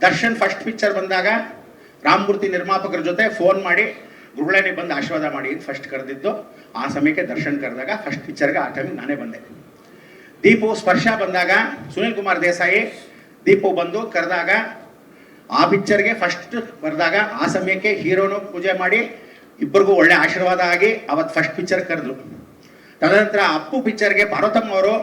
Darshan first picture ಬಂದಾಗ ರಾಮಮೂರ್ತಿ ನಿರ್ಮಾಪಕರ ಜೊತೆ ಫೋನ್ ಮಾಡಿ ಗುರುಗಳೇ ಬಂದು ಆಶೀರ್ವಾದ ಮಾಡಿ ಫಸ್ಟ್ ಕರೆದಿದ್ದು. ಆ ಸಮಯಕ್ಕೆ ದರ್ಶನ್ ಕರೆದಾಗ ಫಸ್ಟ್ ಪಿಕ್ಚರ್ಗೆ ಆ ಟೈಮಿಗೆ ನಾನೇ ಬಂದೆ. ದೀಪು ಸ್ಪರ್ಶ ಬಂದಾಗ ಸುನಿಲ್ ಕುಮಾರ್ ದೇಸಾಯಿ ದೀಪು ಬಂದು ಕರೆದಾಗ ಆ ಪಿಕ್ಚರ್ಗೆ ಫಸ್ಟ್ ಬರೆದಾಗ ಆ ಸಮಯಕ್ಕೆ ಹೀರೋನು ಪೂಜೆ ಮಾಡಿ ಇಬ್ಬರಿಗೂ ಒಳ್ಳೆ ಆಶೀರ್ವಾದ ಆಗಿ ಅವತ್ತು ಫಸ್ಟ್ ಪಿಕ್ಚರ್ ಕರೆದ್ರು. ತದನಂತರ ಅಪ್ಪು ಪಿಕ್ಚರ್ಗೆ ಪಾರ್ವತಮ್ಮ ಅವರು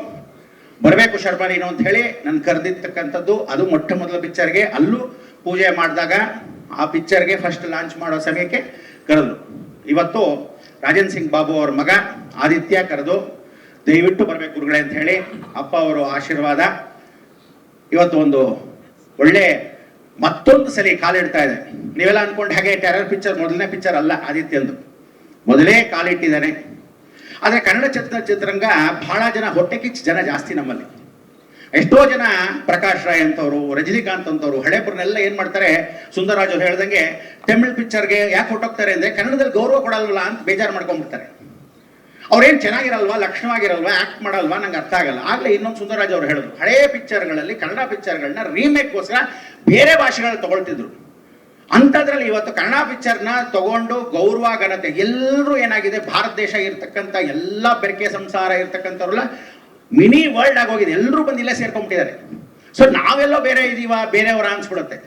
ಬರಬೇಕು ಶರ್ಮಾ ನೀನು ಅಂತ ಹೇಳಿ ನನ್ನ ಕರೆದಿರ್ತಕ್ಕಂಥದ್ದು. ಅದು ಮೊಟ್ಟ ಮೊದಲ ಪಿಕ್ಚರ್ಗೆ ಅಲ್ಲೂ ಪೂಜೆ ಮಾಡಿದಾಗ ಆ ಪಿಕ್ಚರ್ಗೆ ಫಸ್ಟ್ ಲಾಂಚ್ ಮಾಡೋ ಸಮಯಕ್ಕೆ ಕರೆದ್ರು. ಇವತ್ತು ರಾಜೇಂದ್ರ ಸಿಂಗ್ ಬಾಬು ಅವ್ರ ಮಗ ಆದಿತ್ಯ ಕರೆದು ದಯವಿಟ್ಟು ಬರಬೇಕು ಗುರುಗಳೇ ಅಂತ ಹೇಳಿ ಅಪ್ಪ ಅವರು ಆಶೀರ್ವಾದ. ಇವತ್ತು ಒಂದು ಒಳ್ಳೆ ಮತ್ತೊಂದು ಸಲ ಕಾಲಿಡ್ತಾ ಇದೆ. ನೀವೆಲ್ಲ ಅನ್ಕೊಂಡು ಹಾಗೆ ಟೆರರ್ ಪಿಕ್ಚರ್ ಮೊದಲನೇ ಪಿಕ್ಚರ್ ಅಲ್ಲ ಆದಿತ್ಯಂದು, ಮೊದಲೇ ಕಾಲಿಟ್ಟಿದ್ದಾನೆ. ಆದರೆ ಕನ್ನಡ ಚಿತ್ರರಂಗ ಬಹಳ ಜನ ಹೊಟ್ಟೆ ಕಿಚ್ಚು ಜನ ಜಾಸ್ತಿ ನಮ್ಮಲ್ಲಿ. ಎಷ್ಟೋ ಜನ ಪ್ರಕಾಶ್ ರಾಯ್ ಅಂತವರು, ರಜನಿಕಾಂತ್ ಅಂತವರು ಹಳೇಬ್ರನ್ನೆಲ್ಲ ಏನ್ ಮಾಡ್ತಾರೆ, ಸುಂದರರಾಜ್ ಅವ್ರು ಹೇಳ್ದಂಗೆ ತಮಿಳ್ ಪಿಕ್ಚರ್ಗೆ ಯಾಕೆ ಹೊಟ್ಟೋಗ್ತಾರೆ ಅಂದ್ರೆ ಕನ್ನಡದಲ್ಲಿ ಗೌರವ ಕೊಡಲ್ವಲ್ಲ ಅಂತ ಬೇಜಾರು ಮಾಡ್ಕೊಂಡ್ಬಿಡ್ತಾರೆ. ಅವ್ರೇನು ಚೆನ್ನಾಗಿರಲ್ವಾ, ಲಕ್ಷಣವಾಗಿರಲ್ವಾ, ಆಕ್ಟ್ ಮಾಡಲ್ವಾ, ನಂಗೆ ಅರ್ಥ ಆಗಲ್ಲ. ಆಗಲೇ ಇನ್ನೊಂದು ಸುಂದರರಾಜ್ ಅವರು ಹೇಳಿದ್ರು, ಹಳೇ ಪಿಕ್ಚರ್ಗಳಲ್ಲಿ ಕನ್ನಡ ಪಿಕ್ಚರ್ಗಳನ್ನ ರೀಮೇಕ್ಗೋಸ್ಕರ ಬೇರೆ ಭಾಷೆಗಳನ್ನ ತಗೊಳ್ತಿದ್ರು. ಅಂಥದ್ರಲ್ಲಿ ಇವತ್ತು ಕನ್ನಡ ಪಿಕ್ಚರ್ನ ತಗೊಂಡು ಗೌರವ ಘನತೆ ಎಲ್ಲರೂ ಏನಾಗಿದೆ, ಭಾರತ ದೇಶ ಇರ್ತಕ್ಕಂಥ ಎಲ್ಲ ಬೆರಕೆ ಸಂಸಾರ ಇರ್ತಕ್ಕಂಥವ್ರೆಲ್ಲ ಮಿನಿ ವರ್ಲ್ಡ್ ಆಗೋಗಿದೆ. ಎಲ್ಲರೂ ಬಂದು ಇಲ್ಲೇ ಸೇರ್ಕೊಂಡ್ಬಿಟ್ಟಿದ್ದಾರೆ. ಸೊ ನಾವೆಲ್ಲೋ ಬೇರೆ ಇದೀವ, ಬೇರೆಯವರ ಅನ್ಸ್ಬಿಡುತ್ತೆ.